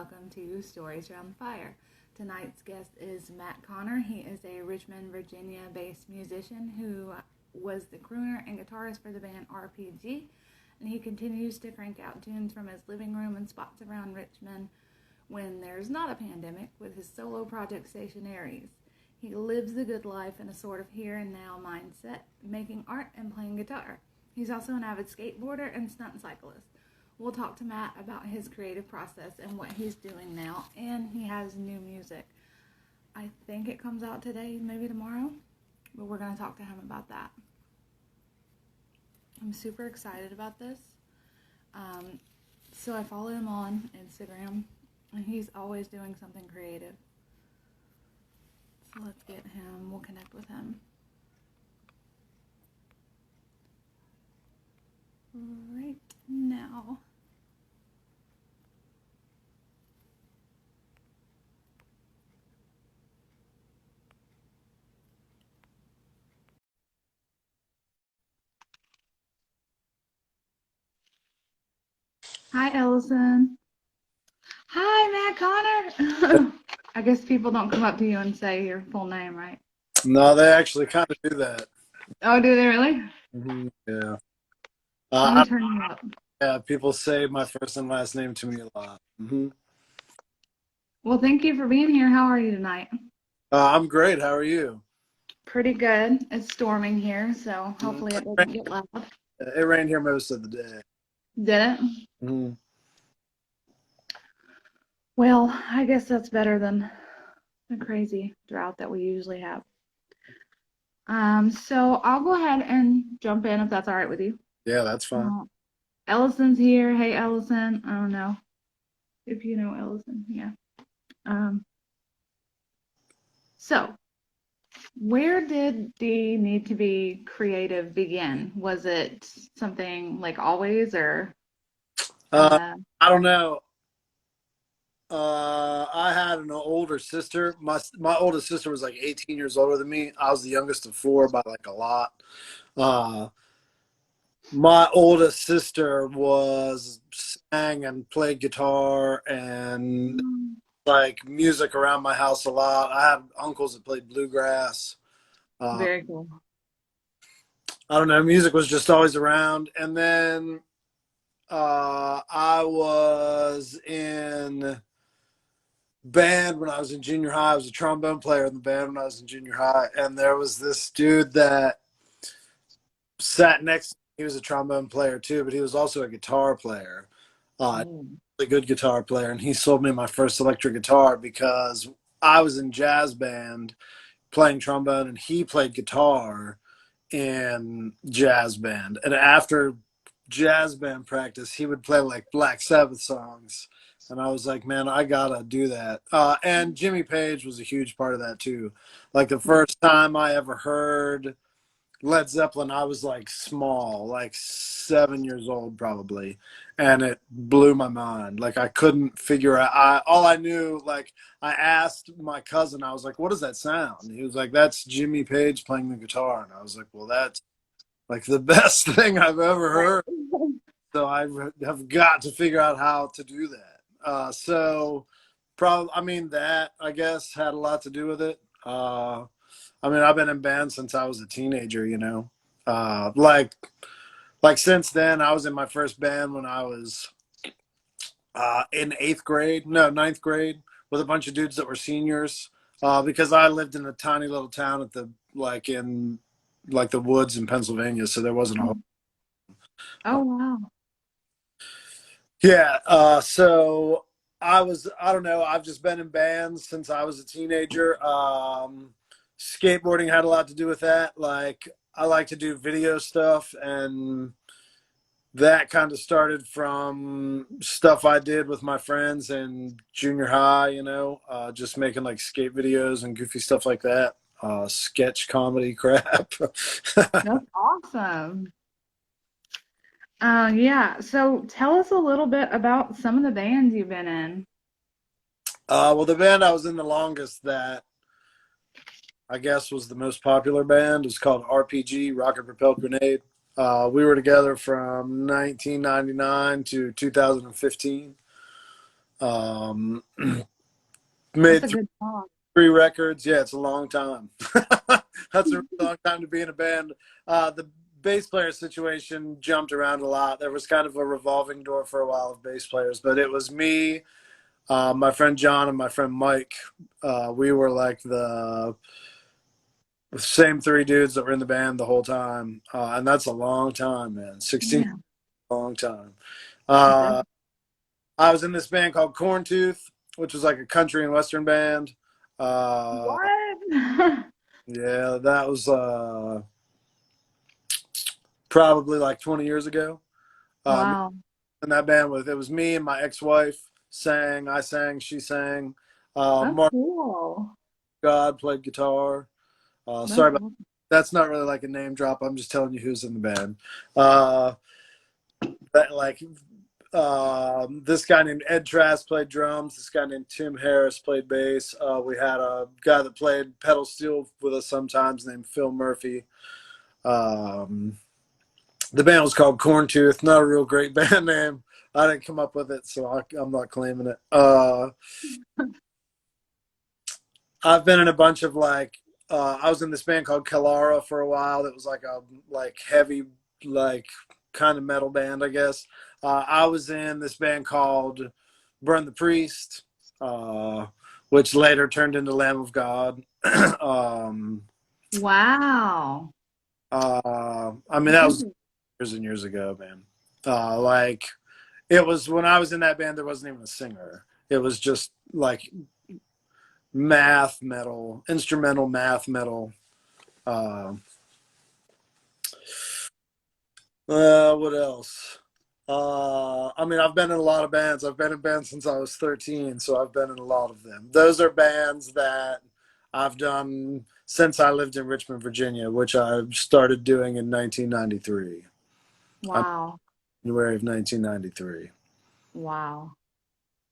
welcome to Stories Around the Fire. Tonight's guest is Matt Connor. He is a Richmond, Virginia-based musician who was the crooner and guitarist for the band RPG, and he continues to crank out tunes from his living room and spots around Richmond when there's not a pandemic with his solo project Stationaries. He lives the good life in a sort of here and now mindset, making art and playing guitar. He's also an avid skateboarder and stunt cyclist. We'll talk to Matt about his creative process and what he's doing now, and he has new music. I think it comes out today, maybe tomorrow, but we're going to talk to him about that. I'm super excited about this. So I follow him on Instagram, and he's always doing something creative. So let's get him, we'll connect with him. Right now. Hi, Ellison. Hi, Matt Connor. I guess people don't come up to you and say your full name, right? No, they actually kind of do that. Oh, do they really? Yeah. Let me turn you up. Yeah, people say my first and last name to me a lot. Well, thank you for being here. How are you tonight? I'm great. How are you? Pretty good. It's storming here, so hopefully it doesn't get loud. It rained here most of the day. Did it? Well, I guess that's better than the crazy drought that we usually have. So I'll go ahead and jump in if that's all right with you. Yeah, that's fine. Ellison's here. Hey, Ellison. I don't know if you know Ellison. Yeah. So where did the need to be creative begin? Was it something like always, or? I don't know. I had an older sister. My oldest sister was like 18 years older than me. I was the youngest of four by like a lot. My oldest sister sang and played guitar and like music around my house a lot. I had uncles that played bluegrass. Very cool. I don't know. Music was just always around. And then I was in band when I was in junior high. I was a trombone player in the band when I was in junior high. And there was this dude that sat next to me. He was a trombone player too, but he was also a guitar player. Really good guitar player. And he sold me my first electric guitar because I was in jazz band playing trombone and he played guitar in jazz band. And after jazz band practice, he would play like Black Sabbath songs. And I was like, man, I gotta do that. And Jimmy Page was a huge part of that too. Like the first time I ever heard Led Zeppelin, I was like small, like 7 years old probably, and it blew my mind. Like I couldn't figure out. All I knew, like I asked my cousin, I was like, "What does that sound?" He was like, "That's Jimmy Page playing the guitar," and I was like, "Well, that's like the best thing I've ever heard." So I have got to figure out how to do that. I mean, that I guess had a lot to do with it. I mean, I've been in bands since I was a teenager, you know. Like since then, I was in my first band when I was in ninth grade, with a bunch of dudes that were seniors. Because I lived in a tiny little town in the woods in Pennsylvania, so there wasn't a whole. Oh wow. Yeah. So I don't know. I've just been in bands since I was a teenager. Skateboarding had a lot to do with that. Like I like to do video stuff, and that kind of started from stuff I did with my friends in junior high, you know, just making like skate videos and goofy stuff like that. Sketch comedy crap. That's awesome. Yeah. So tell us a little bit about some of the bands you've been in. Well, the band I was in the longest, that I guess was the most popular band, was called RPG, Rocket Propelled Grenade. We were together from 1999 to 2015. Made That's a good song. 3 records. Yeah, it's a long time. That's a really long time to be in a band. The bass player situation jumped around a lot. There was kind of a revolving door for a while of bass players, but it was me, my friend John, and my friend Mike. We were like the same 3 dudes that were in the band the whole time, and that's a long time, man. 16, Yeah. long time. Def- Uh, I was in this band called Corntooth, which was like a country and western band. Uh, What? yeah, that was probably like 20 years ago. Wow. In that band with, it was me and my ex-wife sang. I sang, she sang. That's Mark cool. God played guitar. That's Sorry about awesome. that's not really like a name drop. I'm just telling you who's in the band. Uh, that like this guy named Ed Trask played drums. This guy named Tim Harris played bass. We had a guy that played pedal steel with us sometimes named Phil Murphy. Um, the band was called Corntooth. Not a real great band name. I didn't come up with it, so I'm not claiming it. I've been in a bunch of like I was in this band called Kalara for a while. That was like a like heavy like kind of metal band, I guess. I was in this band called Burn the Priest, which later turned into Lamb of God. um, Wow. I mean, that was years and years ago, man. Like it was when I was in that band, there wasn't even a singer. It was just like math metal, instrumental math metal. Uh, what else? I mean, I've been in a lot of bands. I've been in bands since I was 13, so I've been in a lot of them. Those are bands that I've done since I lived in Richmond, Virginia, which I started doing in 1993. Wow. January of 1993. Wow.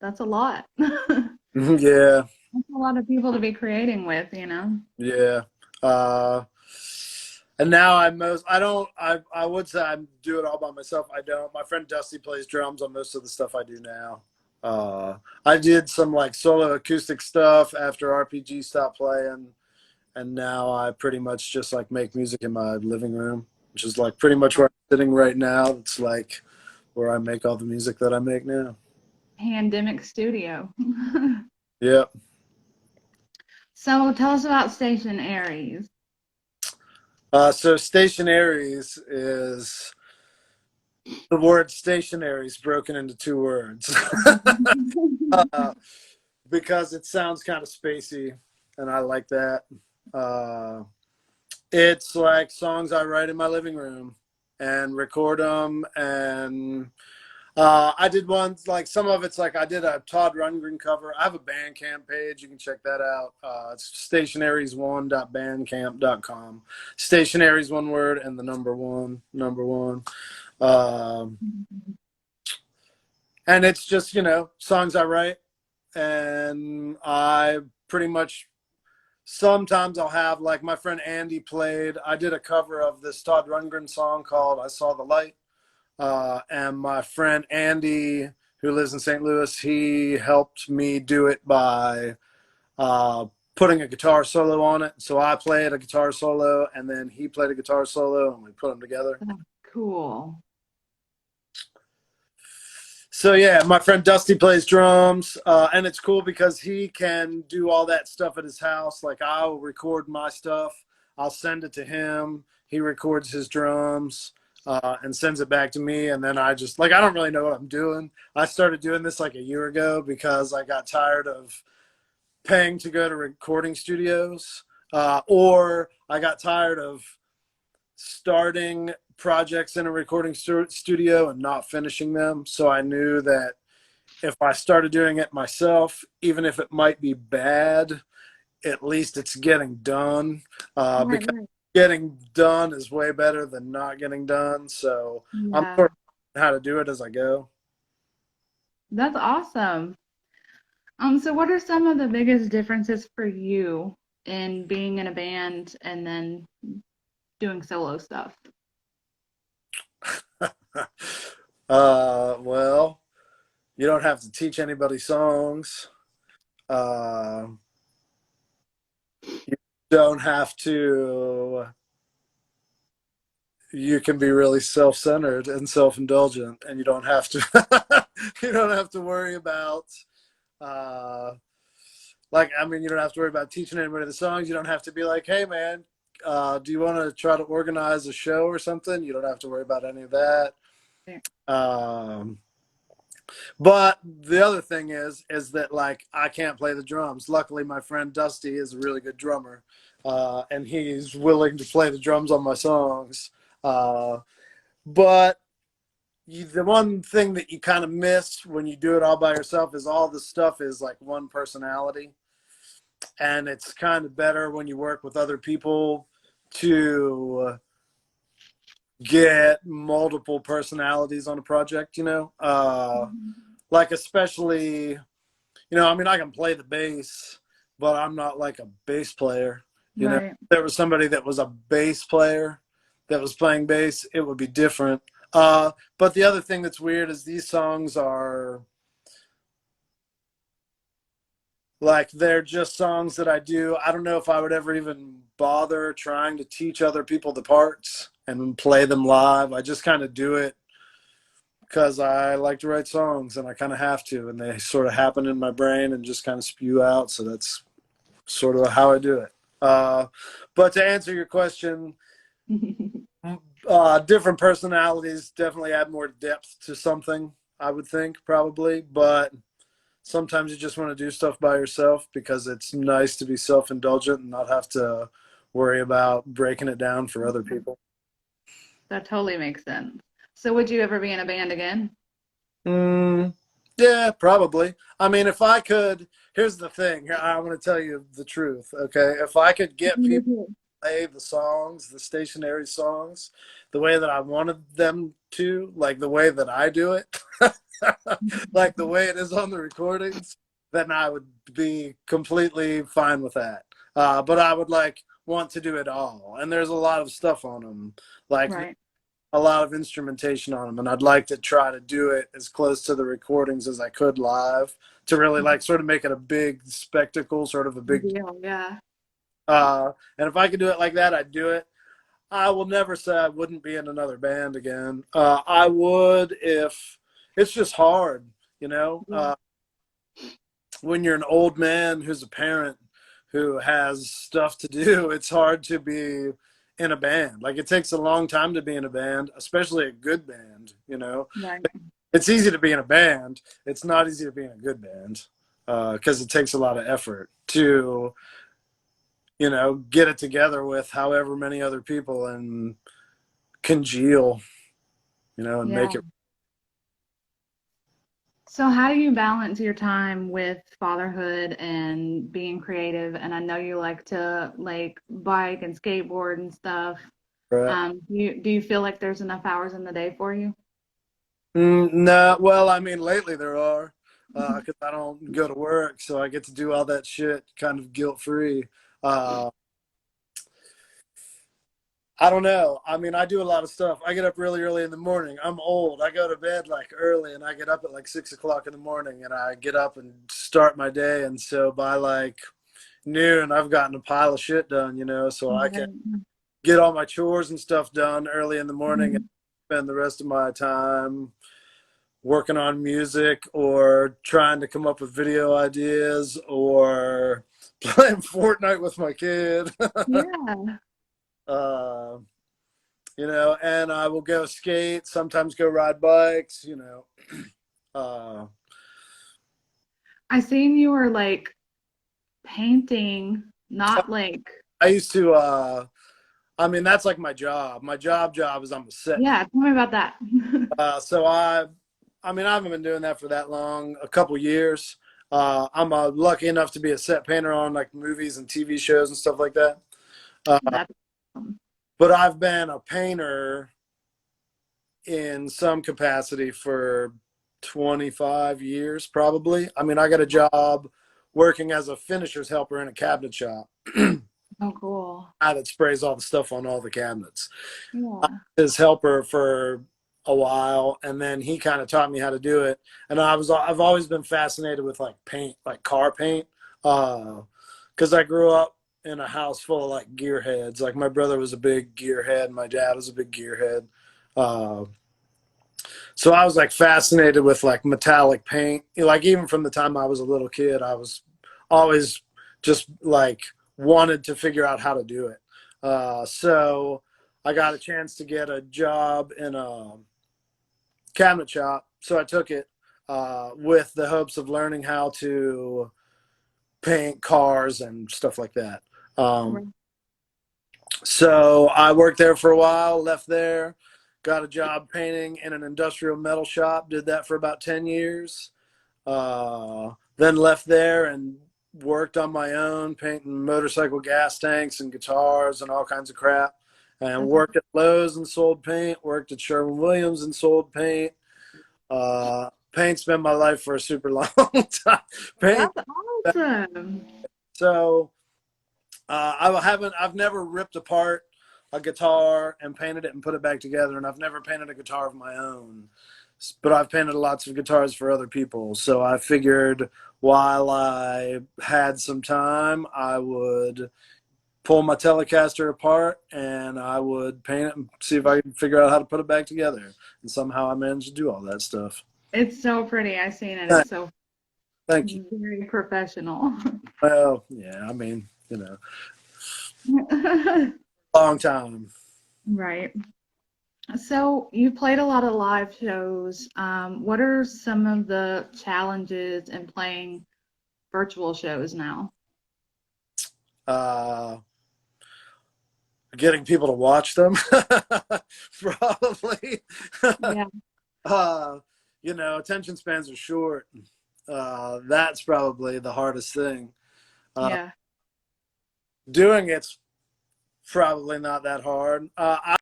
That's a lot. That's Yeah, a lot of people to be creating with, you know? yeah. Uh, and now I would say I do it all by myself. I don't. My friend Dusty plays drums on most of the stuff I do now. I did some like solo acoustic stuff after RPG stopped playing, and now I pretty much just like make music in my living room, which is like pretty much where I'm sitting right now. It's like where I make all the music that I make now. Pandemic Studio. Yep. So tell us about Station Aries. So stationaries is the word stationaries broken into 2 words. uh, because it sounds kind of spacey, and I like that. Uh, it's like songs I write in my living room and record them, and I did ones like some of it's like I did a Todd Rundgren cover. I have a Bandcamp page. You can check that out. It's stationaries1.bandcamp.com. Stationaries, one word, and the number one, number one. Um, and it's just, songs I write. And I pretty much sometimes I'll have like my friend Andy played. I did a cover of this Todd Rundgren song called I Saw the Light. And my friend Andy, who lives in St. Louis, he helped me do it by uh, putting a guitar solo on it. So I played a guitar solo, and then he played a guitar solo, and we put them together. That's cool. So yeah, my friend Dusty plays drums, and it's cool because he can do all that stuff at his house. Like I'll record my stuff, I'll send it to him. He records his drums and sends it back to me, and then I just like I don't really know what I'm doing. I started doing this like a year ago because I got tired of paying to go to recording studios, or I got tired of starting projects in a recording studio and not finishing them. So I knew that if I started doing it myself, even if it might be bad, at least it's getting done. Right, Because right. getting done is way better than not getting done. So I'm Yeah. sort of learning how to do it as I go. That's awesome. So what are some of the biggest differences for you in being in a band and then doing solo stuff? Well, You don't have to teach anybody songs. Uh, you don't have to. You can be really self-centered and self-indulgent, and you don't have to. You don't have to worry about. Uh, you don't have to worry about teaching anybody the songs. You don't have to be like, hey, man, do you want to try to organize a show or something? You don't have to worry about any of that. Um, but the other thing is that like I can't play the drums. Luckily, my friend Dusty is a really good drummer, and he's willing to play the drums on my songs. Uh, but the one thing that you kind of miss when you do it all by yourself is all the stuff is like one personality, and it's kind of better when you work with other people to get multiple personalities on a project. Like especially, I mean, I can play the bass, but I'm not like a bass player. Right. If there was somebody that was a bass player that was playing bass, it would be different. But the other thing that's weird is these songs are like, they're just songs that I do. I don't know if I would ever even bother trying to teach other people the parts and play them live. I just kind of do it because I like to write songs and I kind of have to, and they sort of happen in my brain and just kind of spew out. So that's sort of how I do it. But to answer your question, different personalities definitely add more depth to something, I would think, probably. But sometimes you just want to do stuff by yourself because it's nice to be self-indulgent and not have to worry about breaking it down for other people. That totally makes sense. So would you ever be in a band again? Yeah, probably. I mean, if I could, here's the thing. I want to tell you the truth, okay? If I could get people to play the songs, the stationary songs, the way that I wanted them to, like the way that I do it, like the way it is on the recordings, then I would be completely fine with that. But I would want to do it all. And there's a lot of stuff on them. Like Right. a lot of instrumentation on them, and I'd like to try to do it as close to the recordings as I could live to really sort of make it a big spectacle, sort of a big Deal, yeah. and if I could do it like that, I'd do it. I will never say I wouldn't be in another band again. I would, if it's just hard, when you're an old man who's a parent who has stuff to do, it's hard to be in a band. Like, it takes a long time to be in a band, especially a good band. Right. It's easy to be in a band. It's not easy to be in a good band because it takes a lot of effort to, get it together with however many other people and congeal, and Yeah. make it. So how do you balance your time with fatherhood and being creative? And I know you like to like bike and skateboard and stuff. Right. Do you feel like there's enough hours in the day for you? No, well, I mean, lately there are, because I don't go to work, so I get to do all that shit kind of guilt-free. Uh, I don't know. I mean, I do a lot of stuff. I get up really early in the morning. I'm old. I go to bed early, and I get up at 6 o'clock in the morning, and I get up and start my day. And so by noon, I've gotten a pile of shit done, so I can get all my chores and stuff done early in the morning and Mhm. spend the rest of my time working on music or trying to come up with video ideas or playing Fortnite with my kid. Yeah. uh, and I will go skate, sometimes go ride bikes. Uh, I seen you were like painting, not like, I used to, I mean, that's like my job. My job is I'm a set painter. yeah, tell me about that. So I mean, I haven't been doing that for that long, a couple years. I'm lucky enough to be a set painter on movies and TV shows and stuff like that. Uh, That's awesome. but I've been a painter in some capacity for 25 years, probably. I mean, I got a job working as a finisher's helper in a cabinet shop. Oh, cool. Guy that sprays all the stuff on all the cabinets. Yeah. His helper for a while, and then he kind of taught me how to do it. And I've always been fascinated with like paint, like car paint, because I grew up in a house full of like gearheads. Like my brother was a big gearhead, my dad was a big gearhead. Uh, so I was like fascinated with like metallic paint. Like even from the time I was a little kid, I was always just like wanted to figure out how to do it. So I got a chance to get a job in a cabinet shop. So I took it with the hopes of learning how to paint cars and stuff like that. Right. So I worked there for a while, left there, got a job painting in an industrial metal shop, did that for about 10 years. Then left there and worked on my own, painting motorcycle gas tanks and guitars and all kinds of crap. And worked at Lowe's and sold paint, worked at Sherwin-Williams and sold paint. Paint's been my life for a super long time. Paint. That's awesome. So I've never ripped apart a guitar and painted it and put it back together, and I've never painted a guitar of my own, but I've painted lots of guitars for other people. So I figured while I had some time, I would pull my Telecaster apart and I would paint it and see if I could figure out how to put it back together. And somehow I managed to do all that stuff. It's so pretty. I've seen it. It's so Thank you. very professional. Well, yeah, I mean, long time. Right. So you played a lot of live shows. What are some of the challenges in playing virtual shows now? Uh, Getting people to watch them, probably. Yeah. Attention spans are short. That's probably the hardest thing. Yeah. Doing it's probably not that hard. I've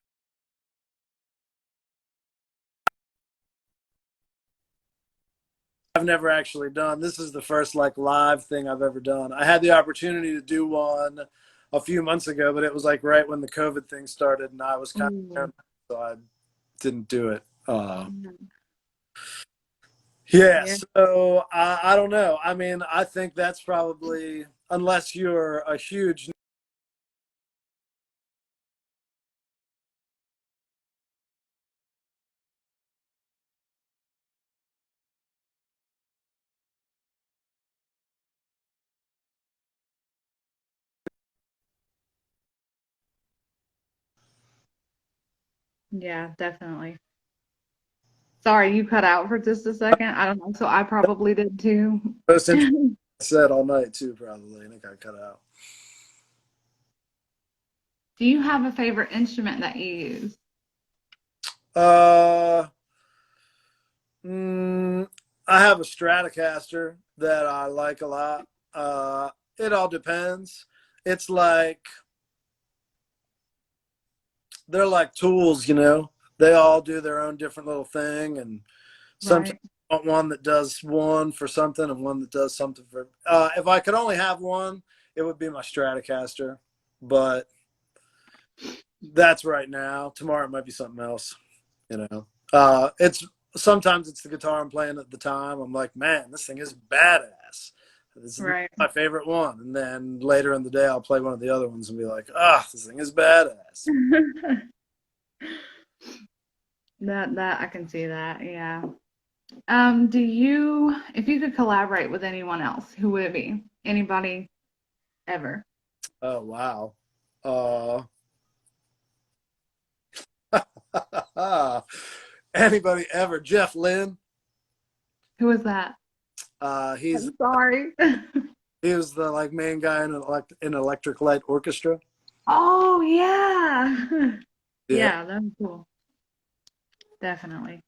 never actually done. This is the first like live thing I've ever done. I had the opportunity to do one a few months ago, but it was like right when the COVID thing started, and I was kind of nervous, so I didn't do it. Yeah, so I don't know. I mean, I think that's probably, unless you're a huge. Yeah, definitely. Sorry, you cut out for just a second. I don't know. So I probably did too. Most interesting said all night too, probably. I think I cut out. Do you have a favorite instrument that you use? Uh, I have a Stratocaster that I like a lot. It all depends. It's like they're like tools, They all do their own different little thing, and sometimes Right. I want one that does one for something and one that does something for. If I could only have one, it would be my Stratocaster, but that's right now. Tomorrow it might be something else. It's sometimes it's the guitar I'm playing at the time. I'm like, man, this thing is badass. This is Right. my favorite one. And then later in the day, I'll play one of the other ones and be like, this thing is badass. That I can see that. Yeah. If you could collaborate with anyone else, who would it be? Anybody ever? Oh, wow. Anybody ever? Jeff Lynne. Who was that? He's I'm sorry. he was the like main guy in Electric Light Orchestra. Oh yeah. Yeah. Yeah, that's cool. Definitely.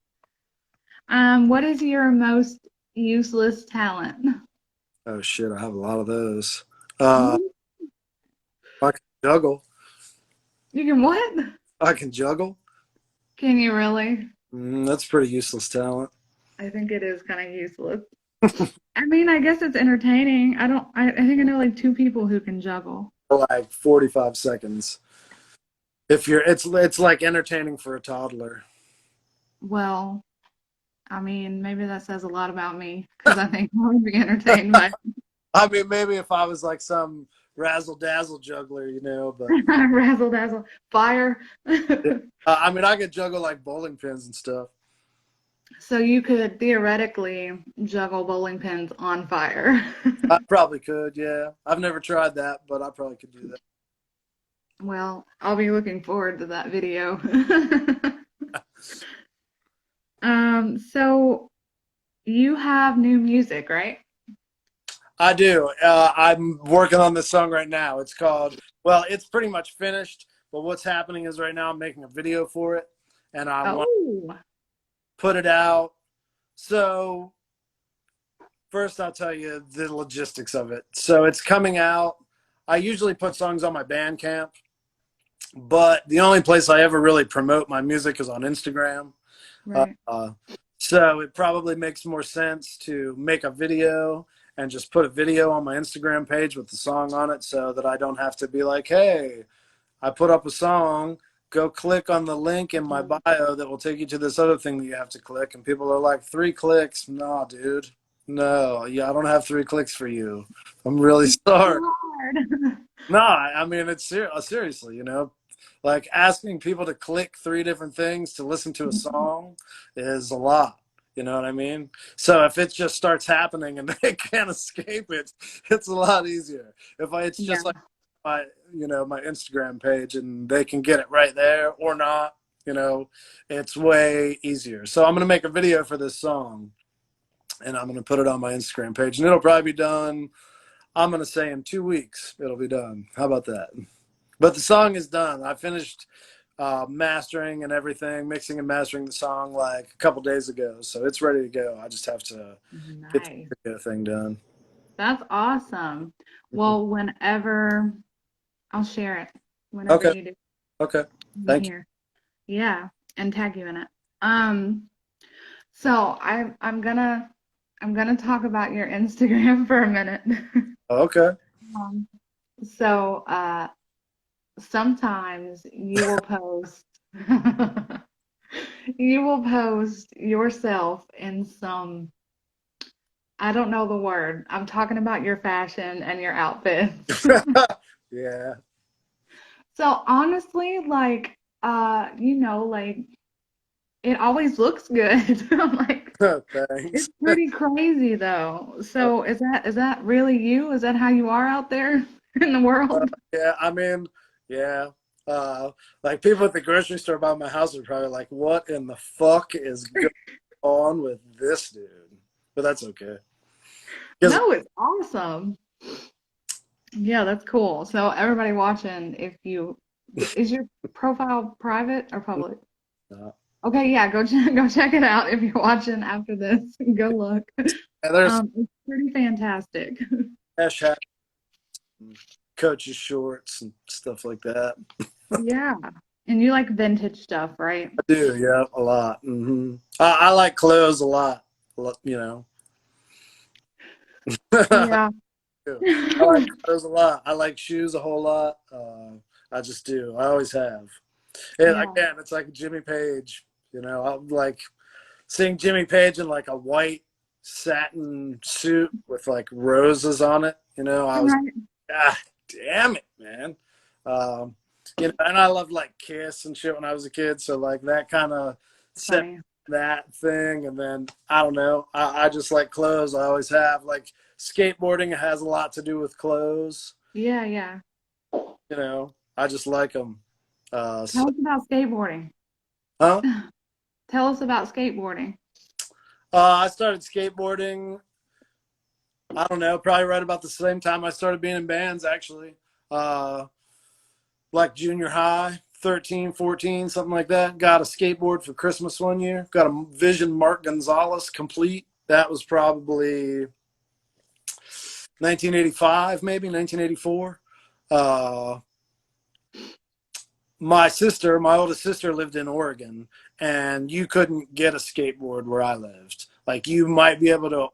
What is your most useless talent? Oh shit, I have a lot of those. I can juggle. You can what? I can juggle. Can you really? That's pretty useless talent. I think it is kind of useless. I mean, I guess it's entertaining. I think I know like two people who can juggle. For like 45 seconds. It's like entertaining for a toddler. Well, I mean, maybe that says a lot about me because I think I would be entertained by I mean, maybe if I was like some razzle dazzle juggler, but razzle dazzle fire. yeah. I mean, I could juggle like bowling pins and stuff. So you could theoretically juggle bowling pins on fire. I probably could, yeah. I've never tried that, but I probably could do that. Well, I'll be looking forward to that video. So you have new music, right? I do. I'm working on this song right now. It's called, well, it's pretty much finished, but what's happening is right now I'm making a video for it, and I want Oh, to put it out. So first, I'll tell you the logistics of it. So it's coming out. I usually put songs on my Bandcamp, but the only place I ever really promote my music is on Instagram. right. Uh, so it probably makes more sense to make a video and just put a video on my Instagram page with the song on it so that I don't have to be like, hey, I put up a song, go click on the link in my bio that will take you to this other thing that you have to click. And people are like, 3 clicks? No, dude. No, yeah, I don't have 3 clicks for you. I'm really sorry. Hard. No, I mean, it's seriously, like asking people to click 3 different things to listen to a song is a lot. You know what I mean? So if it just starts happening and they can't escape it, it's a lot easier. It's Yeah. just like my Instagram page and they can get it right there or not, it's way easier. So I'm going to make a video for this song and I'm going to put it on my Instagram page and it'll probably be done. I'm going to say in 2 weeks, it'll be done. How about that? But the song is done. I finished mastering and everything, mixing and mastering the song like a couple days ago. So it's ready to go. I just have to get Nice. the video thing done. That's awesome. Well, whenever I'll share it, whenever Okay. you do Okay. in Thank you. here. Yeah, and tag you in it. So I'm gonna talk about your Instagram for a minute. Okay. Um, so sometimes you will post you will post yourself in some, I don't know the word. I'm talking about your fashion and your outfits. Yeah. So honestly, like like it always looks good. I'm like, Thanks. it's pretty crazy though. So is that really you? Is that how you are out there in the world? Yeah. I mean, yeah. Like people at the grocery store by my house are probably like, "What in the fuck is going on with this dude?" But that's okay. Because No, it's awesome. Yeah, that's cool. So everybody watching, if you is your profile private or public? Okay, yeah, go check it out if you're watching after this. Go look. there's It's pretty fantastic. hashtag coaches shorts and stuff like that. Yeah. And you like vintage stuff, right? I do, yeah, a lot. I like clothes a lot. I Yeah. do. I like clothes a lot. I like shoes a whole lot. I just do. I always have. And Yeah. again, it's like Jimmy Page. I'm like seeing Jimmy Page in like a white satin suit with like roses on it. I was, Right. ah, damn it, man. Um, and I loved like Kiss and shit when I was a kid. So like that kind of set Funny. that thing. And then I don't know. I just like clothes. I always have. Like skateboarding has a lot to do with clothes. Yeah, yeah. I just like them. Tell us about skateboarding. Huh? Tell us about skateboarding. I started skateboarding. I don't know, probably right about the same time I started being in bands, actually. Like junior high, 13, 14, something like that. Got a skateboard for Christmas one year. Got a Vision Mark Gonzalez complete. That was probably 1985, maybe 1984. My oldest sister lived in Oregon, and you couldn't get a skateboard where I lived. Like you might be able to.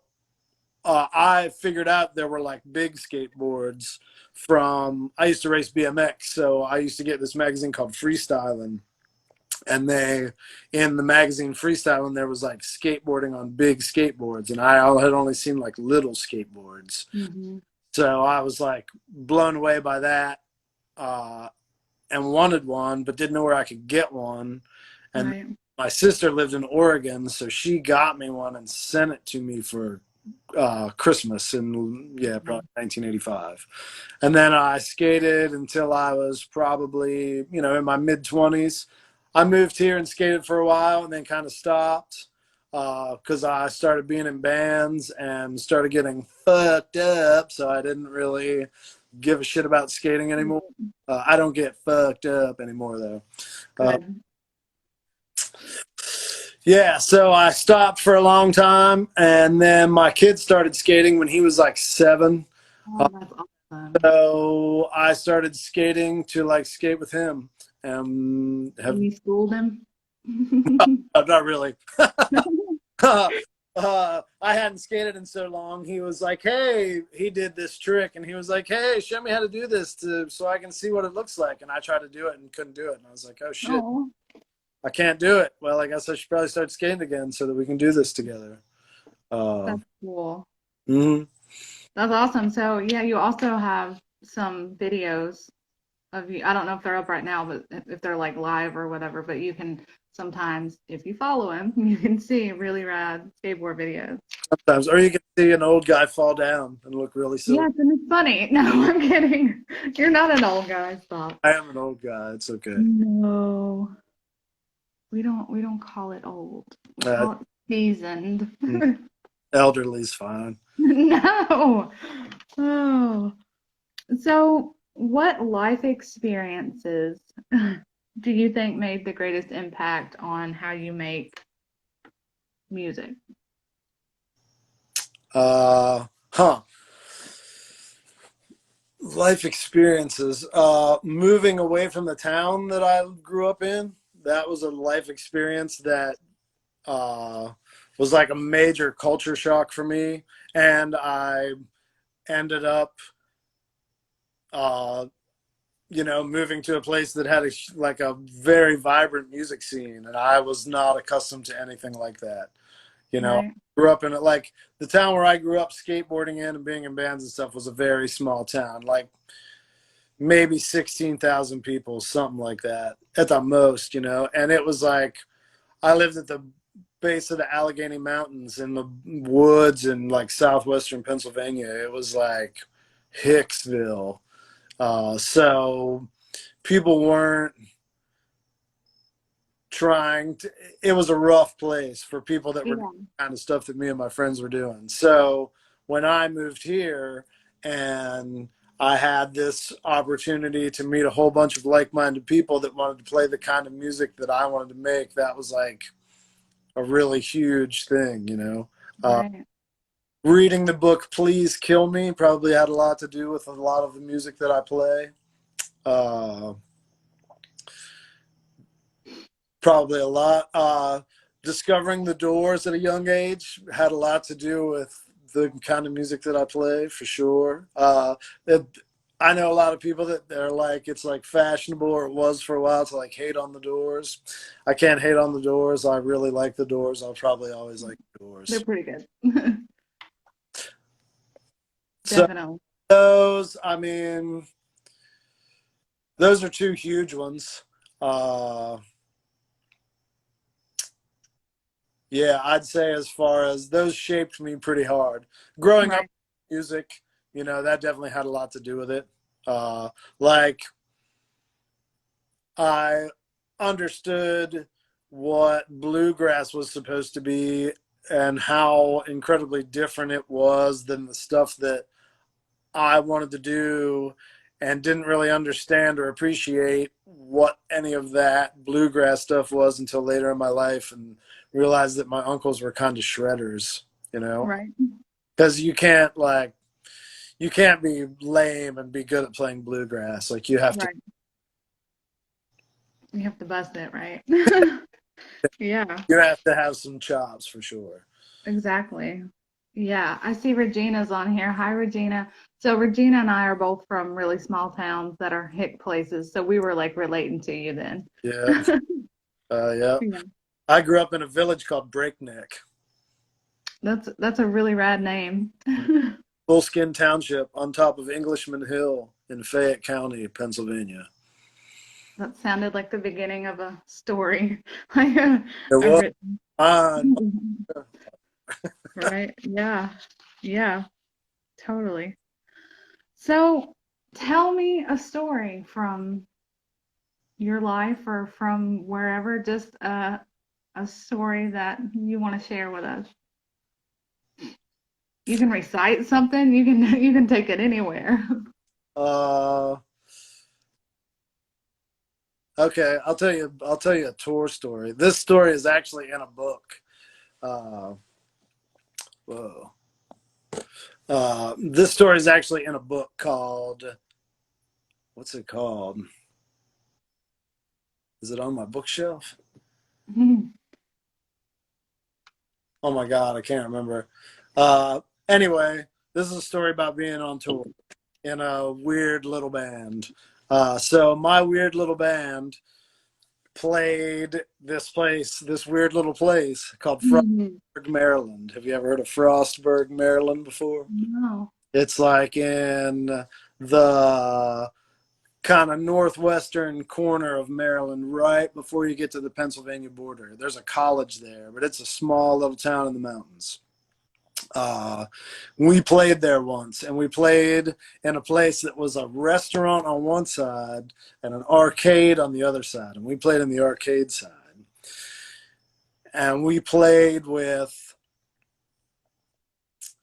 I figured out there were like big skateboards I used to race BMX, so I used to get this magazine called Freestyling, and they, in the magazine Freestyle, there was like skateboarding on big skateboards, and I had only seen like little skateboards. Mm-hmm. So I was like blown away by that, uh, and wanted one, but didn't know where I could get one. And Right. my sister lived in Oregon, so she got me one and sent it to me for Christmas in, yeah, probably 1985. And then I skated until I was probably, in my mid 20s. I moved here and skated for a while and then kind of stopped because I started being in bands and started getting fucked up. So I didn't really give a shit about skating anymore. I don't get fucked up anymore, though. Good. Yeah, so I stopped for a long time, and then my kid started skating when he was like 7. Oh, that's awesome. So I started skating to like skate with him. Have You schooled him? not really. I hadn't skated in so long. He was like, "Hey," he did this trick, and he was like, "Hey, show me how to do this so I can see what it looks like." And I tried to do it and couldn't do it. And I was like, "Oh shit, Oh, I can't do it." Well, I guess I should probably start skating again so that we can do this together. that's cool. Mhm. That's awesome. So yeah, you also have some videos of you. I don't know if they're up right now, but if they're like live or whatever, but you can sometimes, if you follow him, you can see really rad skateboard videos. Sometimes, or you can see an old guy fall down and look really silly. Yes, and it's funny. No, I'm kidding. You're not an old guy. Stop. I am an old guy. It's okay. No, we don't call it old. We Uh, call it seasoned. Elderly's fine. No. Oh. So, what life experiences do you think made the greatest impact on how you make music? Huh. Life experiences. Moving away from the town that I grew up in, that was a life experience that uh, was like a major culture shock for me. And I ended up, uh, moving to a place that had like a very vibrant music scene. And I was not accustomed to anything like that. Right. Grew up in it, like the town where I grew up skateboarding in and being in bands and stuff was a very small town, like maybe 16,000 people, something like that at the most, and it was like I lived at the base of the Allegheny Mountains in the woods in like southwestern Pennsylvania. It was like Hicksville. So people weren't trying to, it was a rough place for people that were Yeah. doing the kind of stuff that me and my friends were doing. So when I moved here and I had this opportunity to meet a whole bunch of like-minded people that wanted to play the kind of music that I wanted to make, that was like a really huge thing. Right. Reading the book Please Kill Me probably had a lot to do with a lot of the music that I play. Probably a lot. Discovering the Doors at a young age had a lot to do with the kind of music that I play, for sure. I know a lot of people that they're like, it's like fashionable, or it was for a while, to like hate on the Doors. I can't hate on the Doors. I really like the Doors. I'll probably always like the They're Doors. pretty good. So Definitely. I mean, those are two huge ones. Yeah, I'd say as far as those shaped me pretty hard. Growing up Right. with music, that definitely had a lot to do with it. Like I understood what bluegrass was supposed to be and how incredibly different it was than the stuff that I wanted to do, and didn't really understand or appreciate what any of that bluegrass stuff was until later in my life, and realized that my uncles were kind of shredders, Right. because you can't be lame and be good at playing bluegrass. Like you have to Right. You have to bust it, right? Yeah, you have to have some chops for sure. exactly. Yeah, I see Regina's on here. Hi, Regina. So Regina and I are both from really small towns that are hick places. So we were like relating to you then. Yeah. Yeah. Yeah. I grew up in a village called Breakneck, That's a really rad name. Bullskin Township on top of Englishman Hill in Fayette County, Pennsylvania. That sounded like the beginning of a story, like It a was written. on. Right? Yeah. Yeah, totally. So tell me a story from your life or from wherever, just a story that you want to share with us. You can recite something, you can you can take it anywhere. Uh, okay, I'll tell you a tour story. This story is actually in a book. Uh, whoa. This story is actually in a book called, what's it called? Is it on my bookshelf? Oh my God, I can't remember. Anyway, this is a story about being on tour in a weird little band. So my weird little band played this weird little place called Mhm. Frostburg, Maryland. Have you ever heard of Frostburg, Maryland before? No. It's like in the kind of northwestern corner of Maryland, right before you get to the Pennsylvania border. There's a college there, but it's a small little town in the mountains. Uh, we played there once, and we played in a place that was a restaurant on one side and an arcade on the other side. And we played in the arcade side. And we played with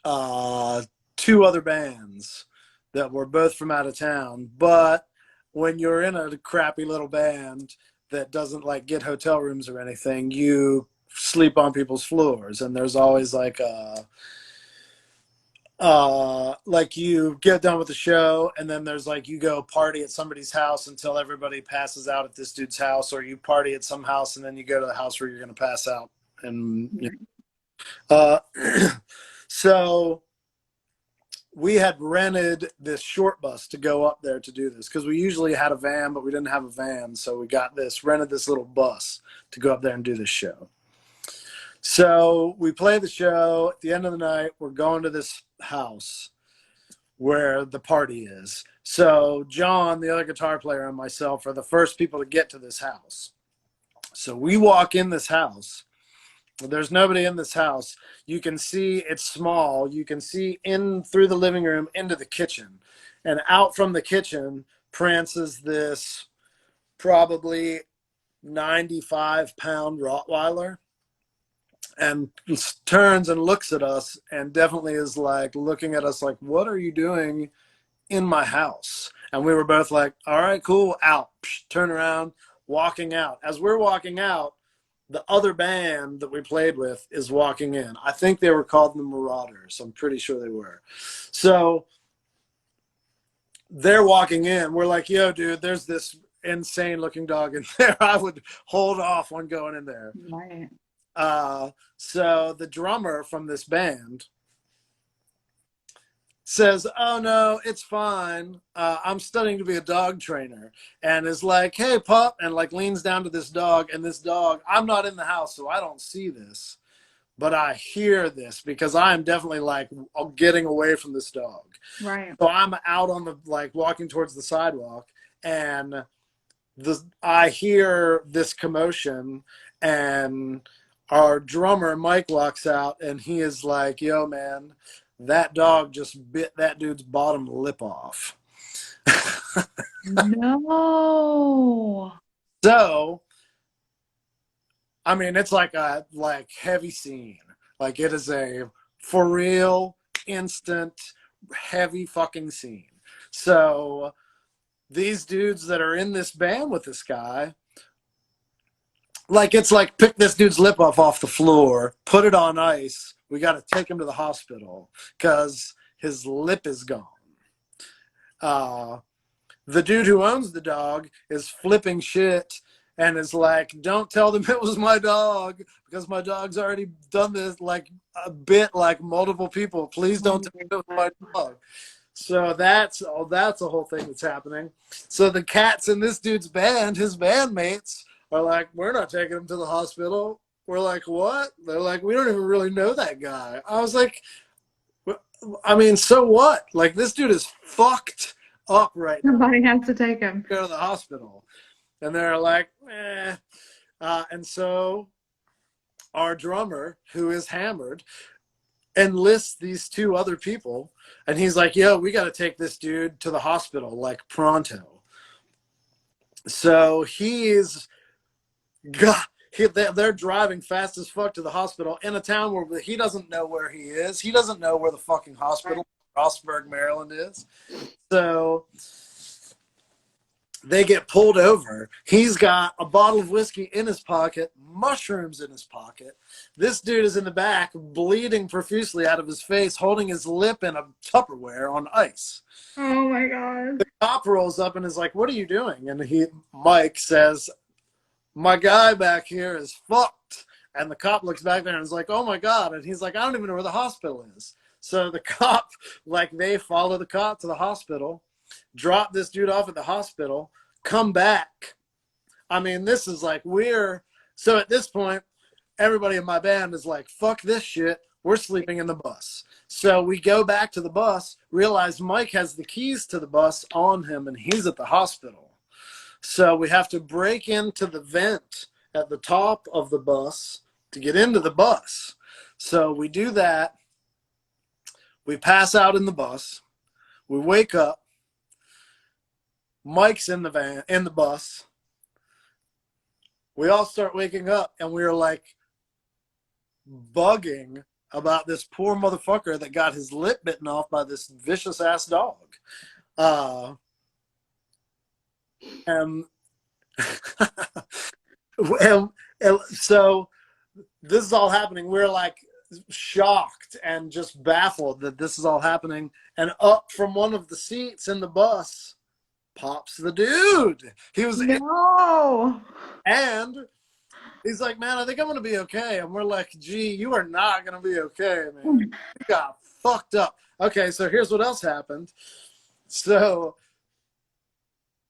uh, two other bands that were both from out of town. But when you're in a crappy little band that doesn't like get hotel rooms or anything, you sleep on people's floors. And there's always like you get done with the show and then there's like you go party at somebody's house until everybody passes out at this dude's house, or you party at some house and then you go to the house where you're going to pass out. And uh, so we had rented this short bus to go up there to do this because we usually had a van, but we didn't have a van. So we rented this little bus to go up there and do this show. So we play the show. At the end of the night, we're going to this house where the party is. So John, the other guitar player, and myself are the first people to get to this house. So we walk in this house. There's nobody in this house. You can see it's small. You can see in through the living room into the kitchen. And out from the kitchen prances this probably 95-pound Rottweiler and turns and looks at us and definitely is like looking at us like, what are you doing in my house? And we were both like, all right, cool, out. Turn around, walking out. As we're walking out, the other band that we played with is walking in. I think they were called the Marauders. I'm pretty sure they were. So they're walking in. We're like, yo, dude, there's this insane looking dog in there. I would hold off on going in there. Right. So the drummer from this band says, oh no, it's fine. I'm studying to be a dog trainer, and is like, hey pup, and like leans down to this dog, and this dog, I'm not in the house, so I don't see this, but I hear this because I am definitely like getting away from this dog. Right. So I'm out on the, like walking towards the sidewalk, and I hear this commotion, and our drummer Mike walks out, and he is like, yo man, that dog just bit that dude's bottom lip off. No. So I mean, it's like a heavy scene. Like it is a for real instant heavy fucking scene. So these dudes that are in this band with this guy, like it's like pick this dude's lip off the floor, put it on ice. We got to take him to the hospital because his lip is gone. The dude who owns the dog is flipping shit and is like, don't tell them it was my dog because my dog's already done this like a bit like multiple people. Please don't tell them it was my dog. So that's a whole thing that's happening. So the cats in this dude's band, his bandmates, are like, we're not taking him to the hospital. We're like, what? They're like, we don't even really know that guy. I was like, I mean, so what? Like, this dude is fucked up right now. Somebody has to take him. Go to the hospital. And they're like, eh. And so our drummer, who is hammered, enlists these two other people. And he's like, yo, we got to take this dude to the hospital, like, pronto. So they're driving fast as fuck to the hospital in a town where he doesn't know where he is. He doesn't know where the fucking hospital, Rossburg, Maryland is. So they get pulled over. He's got a bottle of whiskey in his pocket, mushrooms in his pocket. This dude is in the back, bleeding profusely out of his face, holding his lip in a Tupperware on ice. Oh my God. The cop rolls up and is like, what are you doing? And Mike says, my guy back here is fucked. And the cop looks back there and is like, oh my God. And he's like, I don't even know where the hospital is. So the cop, like, they follow the cop to the hospital, drop this dude off at the hospital, come back. I mean, this is like, so at this point, everybody in my band is like, fuck this shit. We're sleeping in the bus. So we go back to the bus, realize Mike has the keys to the bus on him, and he's at the hospital. So we have to break into the vent at the top of the bus to get into the bus. So we do that. We pass out in the bus. We wake up. Mike's in the bus. We all start waking up, and we're like bugging about this poor motherfucker that got his lip bitten off by this vicious ass dog. And so this is all happening. We're like shocked and just baffled that this is all happening. And up from one of the seats in the bus pops the dude. He was No. and he's like, man, I think I'm going to be okay. And we're like, gee, you are not going to be okay, man. You got fucked up. Okay, so here's what else happened. So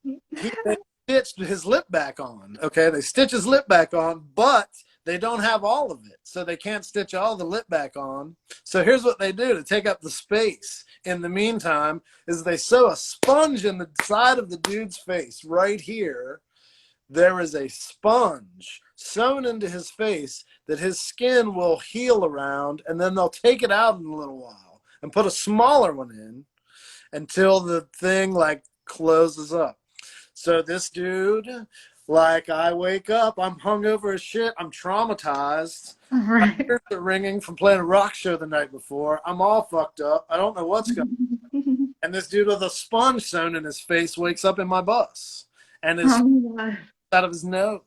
they stitched his lip back on. Okay, they stitch his lip back on, but they don't have all of it. So they can't stitch all the lip back on. So here's what they do to take up the space. In the meantime, is they sew a sponge in the side of the dude's face right here. There is a sponge sewn into his face that his skin will heal around, and then they'll take it out in a little while and put a smaller one in until the thing like closes up. So this dude, like, I wake up, I'm hungover as shit, I'm traumatized. Right. My ears are ringing from playing a rock show the night before. I'm all fucked up. I don't know what's going on. And this dude with a sponge sewn in his face wakes up in my bus and is out of his nose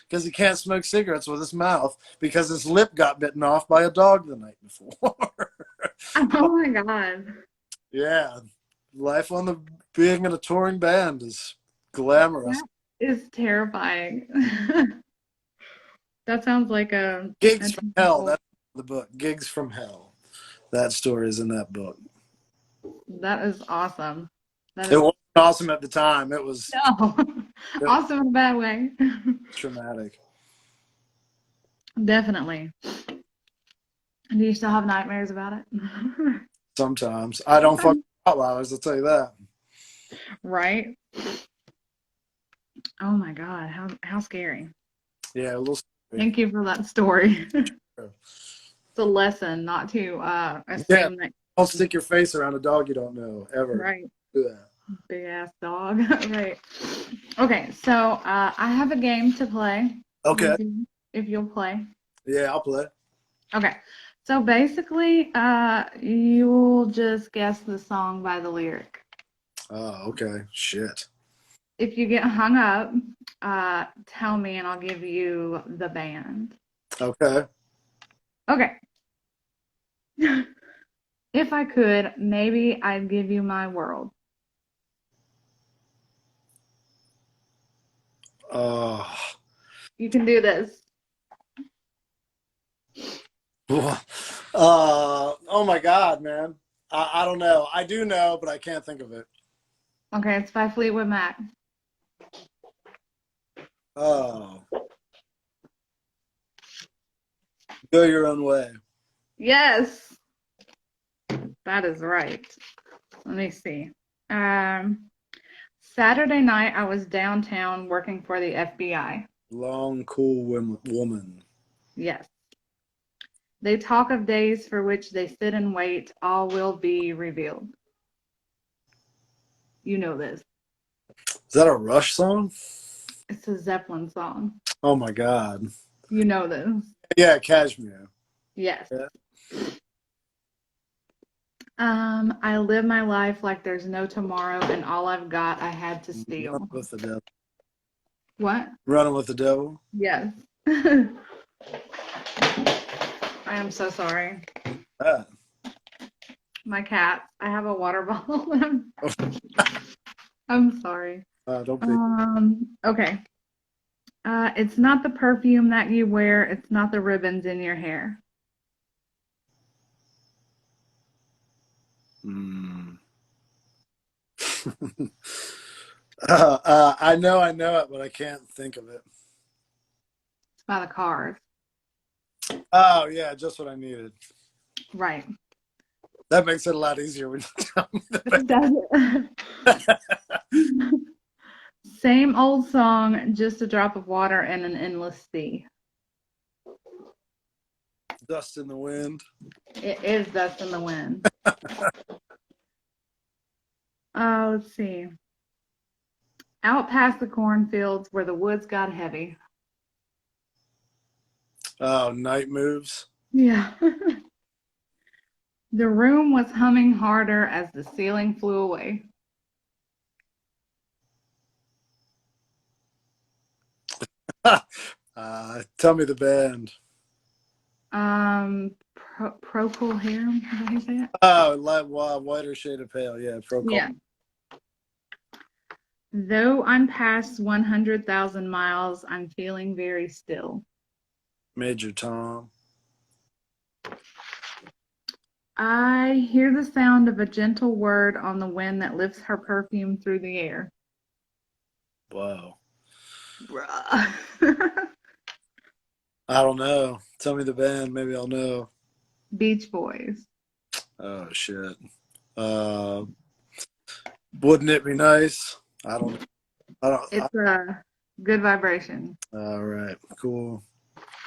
because he can't smoke cigarettes with his mouth because his lip got bitten off by a dog the night before. Oh my God. Yeah. Life on the being in a touring band is glamorous. That is terrifying. That sounds like a Gigs from Hell. That's the book. Gigs from Hell. That story is in that book. That is awesome. It wasn't awesome at the time. It was awesome in a bad way. Traumatic. Definitely. Do you still have nightmares about it? Sometimes. I don't fuck outliers, I'll tell you that. Right? Oh my God, how scary. Yeah, a little scary. Thank you for that story. It's a lesson not to assume that. Don't stick your face around a dog you don't know, ever. Right. Do that. Big ass dog. Right. Okay, so I have a game to play. Okay. If you'll play. Yeah, I'll play. Okay. So basically, you'll just guess the song by the lyric. Oh, okay. Shit. If you get hung up, tell me and I'll give you the band. Okay. Okay. If I could, maybe I'd give you my world. You can do this. Oh my God, man. I don't know. I do know, but I can't think of it. Okay, it's by Fleetwood Mac. Oh, go your own way. Yes, that is right. Let me see. Um, Saturday night, I was downtown working for the FBI. Long, cool woman. Yes. They talk of days for which they sit and wait, all will be revealed. You know this. Is that a Rush song? It's a Zeppelin song. Oh my God. You know this. Yeah, Cashmere. Yes. Yeah. I live my life like there's no tomorrow, and all I've got I had to steal. Running with the devil. What? Running with the devil. Yes. I am so sorry. Ah. My cat. I have a water bottle. I'm sorry. Don't be. Okay. It's not the perfume that you wear. It's not the ribbons in your hair. Mm. I know it, but I can't think of it. It's by the Cars. Oh yeah, just what I needed. Right. That makes it a lot easier when you tell me Does it? Same old song, just a drop of water and an endless sea. Dust in the wind. It is Dust in the Wind. Let's see. Out past the cornfields where the woods got heavy. Oh, Night Moves. Yeah. The room was humming harder as the ceiling flew away. Tell me the band. Procol Harum, is that how you say it? Oh, Whiter Shade of Pale. Yeah, Procol. Yeah. Though I'm past 100,000 miles, I'm feeling very still. Major Tom. I hear the sound of a gentle word on the wind that lifts her perfume through the air. Wow. Bruh. I don't know. Tell me the band. Maybe I'll know. Beach Boys. Oh shit. Wouldn't it be nice? I don't. It's a good vibration. All right. Cool.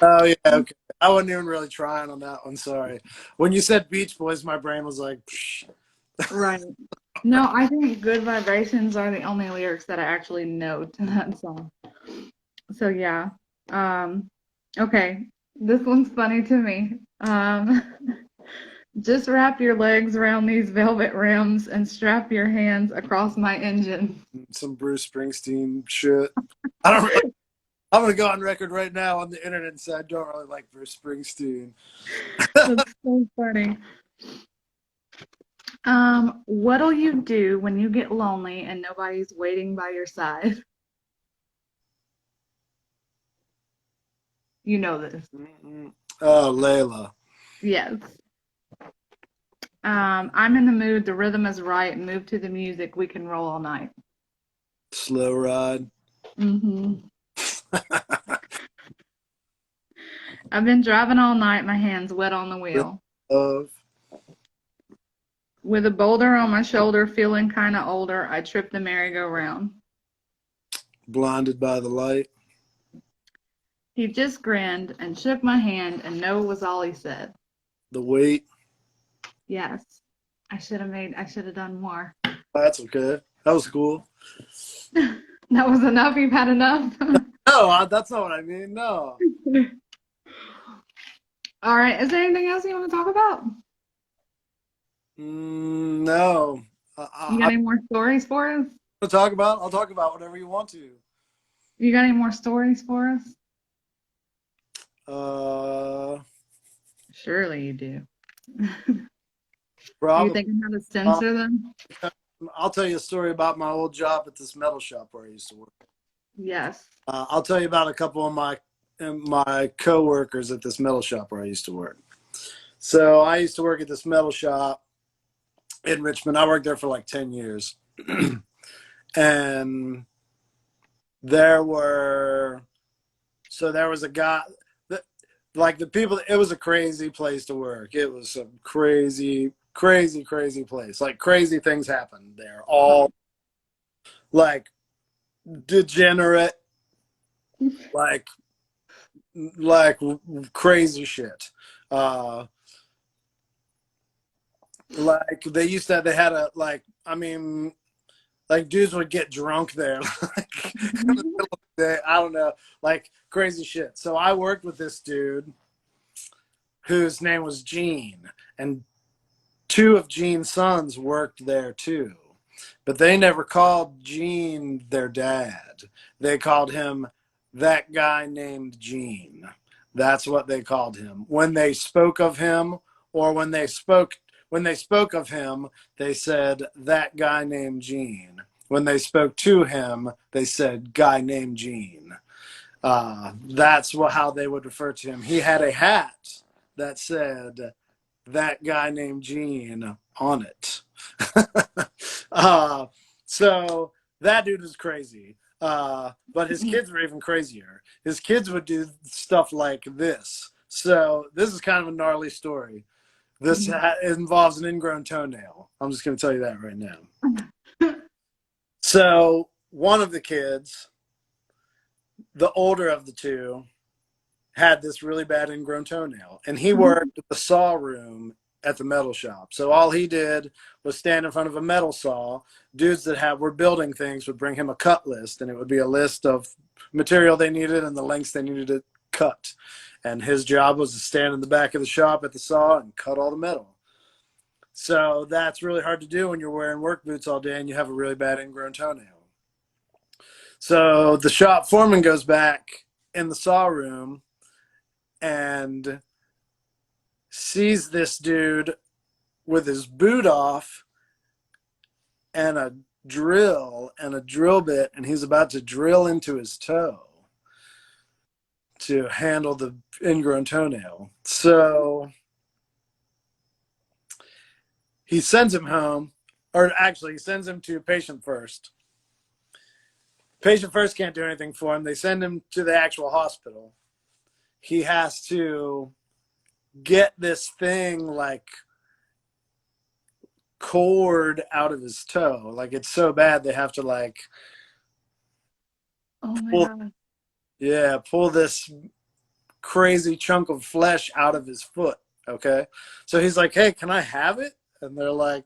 Oh yeah. Okay. I wasn't even really trying on that one. Sorry. When you said Beach Boys, my brain was like. Psh. Right. No, I think good vibrations are the only lyrics that I actually know to that song. So yeah. Okay. This one's funny to me. Just wrap your legs around these velvet rims and strap your hands across my engine. Some Bruce Springsteen shit. I don't. Really, I'm gonna go on record right now on the internet and say I don't really like Bruce Springsteen. That's so funny. What'll you do when you get lonely and nobody's waiting by your side? You know this. Oh, Layla. Yes. I'm in the mood, the rhythm is right, move to the music, we can roll all night. Slow Ride. Mm-hmm. I've been driving all night, my hands wet on the wheel. Of. With a boulder on my shoulder, feeling kind of older, I tripped the merry-go-round. Blinded by the Light. He just grinned and shook my hand, and no was all he said. The Wait. Yes. I should have done more. That's okay. That was cool. That was enough? You've had enough? No, that's not what I mean. No. All right. Is there anything else you want to talk about? No. You got any more stories for us? I'll talk about whatever you want to. You got any more stories for us? Surely you do. Probably. Are you thinking how to censor them? I'll tell you a story about my old job at this metal shop where I used to work. Yes. I'll tell you about a couple of my co-workers at this metal shop where I used to work. So I used to work at this metal shop in Richmond. I worked there for like 10 years. And there were, so there was a guy that, like the people, it was a crazy place to work. It was some crazy, crazy, crazy place. Like crazy things happened there. All like degenerate, like like crazy shit. Uh, like they used to, they had a like, I mean, like dudes would get drunk there, like in the middle of the day. I don't know, like crazy shit. So I worked with this dude whose name was Gene, and two of Gene's sons worked there too, but they never called Gene their dad. They called him that guy named Gene. That's what they called him when they spoke of him, or when they spoke of him, they said that guy named Gene. When they spoke to him, they said guy named Gene. That's how they would refer to him. He had a hat that said that guy named Gene on it. uh, so that dude was crazy. But his kids were even crazier. His kids would do stuff like this. So this is kind of a gnarly story. This involves an ingrown toenail. I'm just going to tell you that right now. So one of the kids, the older of the two, had this really bad ingrown toenail, and he worked at the saw room at the metal shop. So all he did was stand in front of a metal saw. Dudes that were building things would bring him a cut list, and it would be a list of material they needed and the lengths they needed to cut. And his job was to stand in the back of the shop at the saw and cut all the metal. So that's really hard to do when you're wearing work boots all day and you have a really bad ingrown toenail. So the shop foreman goes back in the saw room and sees this dude with his boot off and a drill and a drill bit, and he's about to drill into his toe to handle the ingrown toenail. So he sends him home, or actually he sends him to patient first. Patient first can't do anything for him. They send him to the actual hospital. He has to get this thing like cord out of his toe. Like it's so bad they have to like pull this crazy chunk of flesh out of his foot. Okay. So he's like, hey, can I have it? And they're like,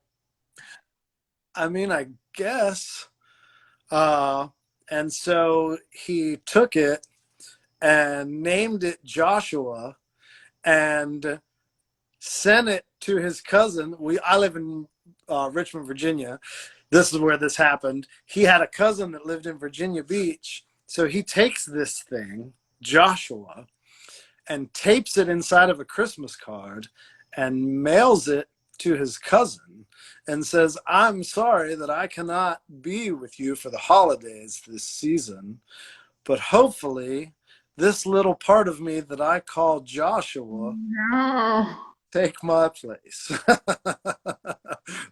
I mean, I guess. And so he took it and named it Joshua and sent it to his cousin. I live in Richmond, Virginia. This is where this happened. He had a cousin that lived in Virginia Beach. So he takes this thing, Joshua, and tapes it inside of a Christmas card and mails it to his cousin and says, I'm sorry that I cannot be with you for the holidays this season, but hopefully this little part of me that I call Joshua take my place.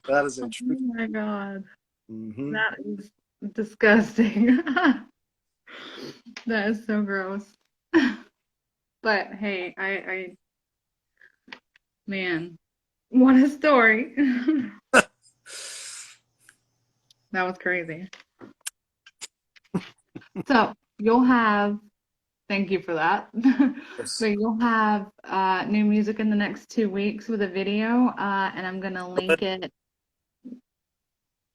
That is a true. Oh my God. Mm-hmm. That is disgusting. That is so gross. But hey, I man, what a story. That was crazy. So thank you for that. So you'll have new music in the next 2 weeks with a video, and I'm gonna link it.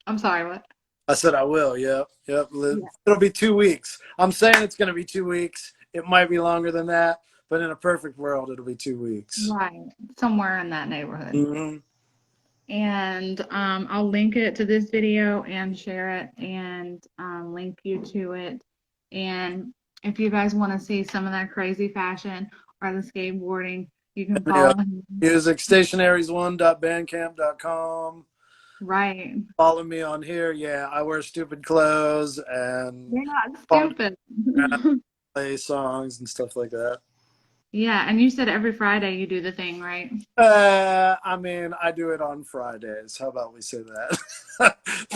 I'm sorry, what? I said I will. Yep. It'll be 2 weeks. I'm saying it's gonna be 2 weeks. It might be longer than that, but in a perfect world, it'll be 2 weeks. Right, somewhere in that neighborhood. Mm-hmm. And I'll link it to this video and share it and link you to it. And if you guys want to see some of that crazy fashion or the skateboarding, you can follow him. Music stationaries1.bandcamp.com. Right. Follow me on here. Yeah, I wear stupid clothes and you're not stupid. Play songs and stuff like that. Yeah, and you said every Friday you do the thing, right? I mean, I do it on Fridays. How about we say that?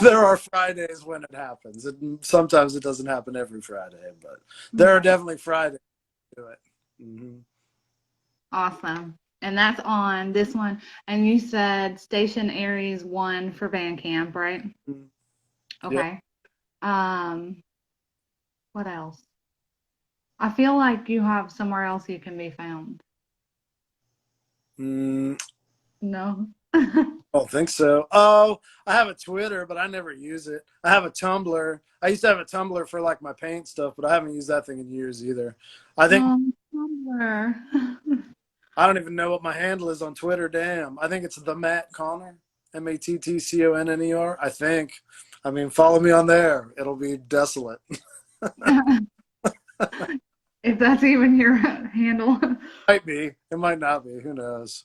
There are Fridays when it happens. Sometimes it doesn't happen every Friday, but there are Right. definitely Fridays to do it. Hmm. Awesome. And that's on this one. And you said Station Aries 1 for band camp, right? Yeah. Okay. What else? I feel like you have somewhere else you can be found. Mm, No. I don't think so. Oh, I have a Twitter, but I never use it. I have a Tumblr. I used to have a Tumblr for like my paint stuff, but I haven't used that thing in years either. I think Oh, Tumblr. I don't even know what my handle is on Twitter. Damn. I think it's the Matt Connor, MattConner. I think. I mean, follow me on there. It'll be desolate. If that's even your handle. Might be. It might not be. Who knows?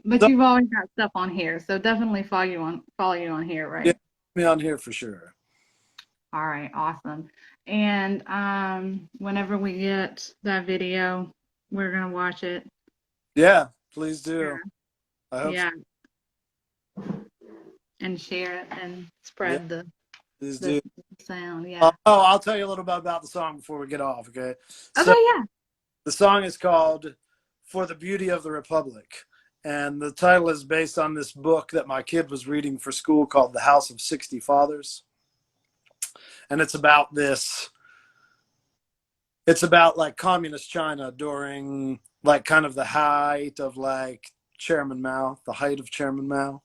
But So, you've always got stuff on here, so definitely follow you on here, yeah, right? me on here for sure. All right, awesome. And whenever we get that video, we're gonna watch it. Yeah, please Yeah, do. I hope so. yeah, and share it and Yeah, spread please the do. sound. Yeah. I'll tell you a little bit about the song before we get off, okay? So Okay, yeah. the song is called For the Beauty of the Republic. And the title is based on this book that my kid was reading for school called The House of 60 Fathers. And it's about like communist China during like kind of the height of like Chairman Mao, the height of Chairman Mao.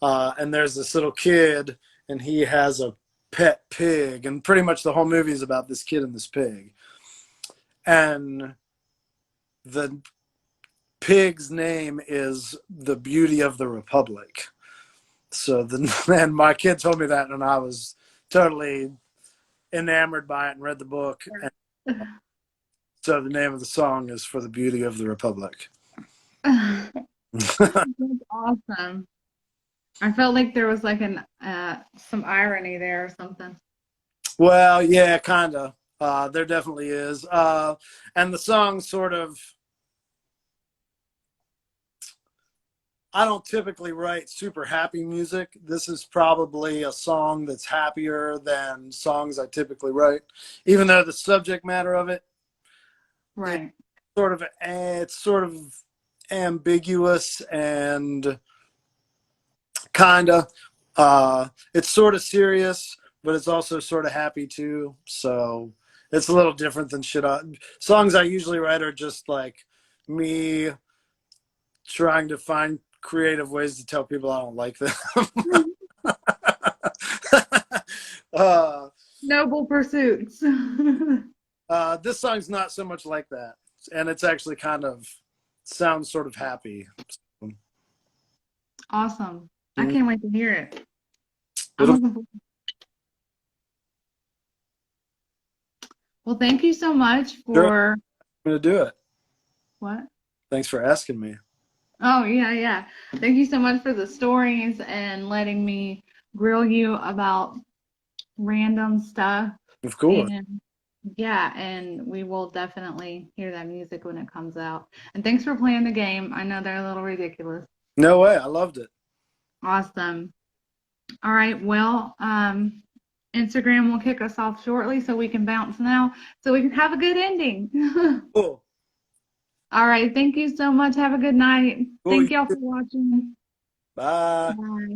And there's this little kid, and he has a pet pig, and pretty much the whole movie is about this kid and this pig. And the pig's name is the Beauty of the Republic. So and my kid told me that, and I was totally enamored by it and read the book. And so the name of the song is For the Beauty of the Republic. That's awesome. I felt like there was like an some irony there or something. Well, yeah, kind of. There definitely is. And the song sort of, I don't typically write super happy music. This is probably a song that's happier than songs I typically write, even though the subject matter of it, it's Right. it's sort of ambiguous and kind of it's sort of serious, but it's also sort of happy too. So it's a little different than songs I usually write are just like me trying to find creative ways to tell people I don't like them. uh, Noble pursuits. this song's not so much like that, and it's actually kind of sounds sort of happy. Awesome. I Mm, can't wait to hear it. I'm it'll looking forward. Well, thank you so much sure. I'm for gonna do it. what? Thanks for asking me. Oh, yeah, yeah. Thank you so much for the stories and letting me grill you about random stuff. Of course. And yeah, and we will definitely hear that music when it comes out. And thanks for playing the game. I know they're a little ridiculous. No way. I loved it. Awesome. All right. Well, Instagram will kick us off shortly so we can bounce now so we can have a good ending. Cool. All right. Thank you so much. Have a good night. Cool. Thank y'all for watching. Bye. Bye.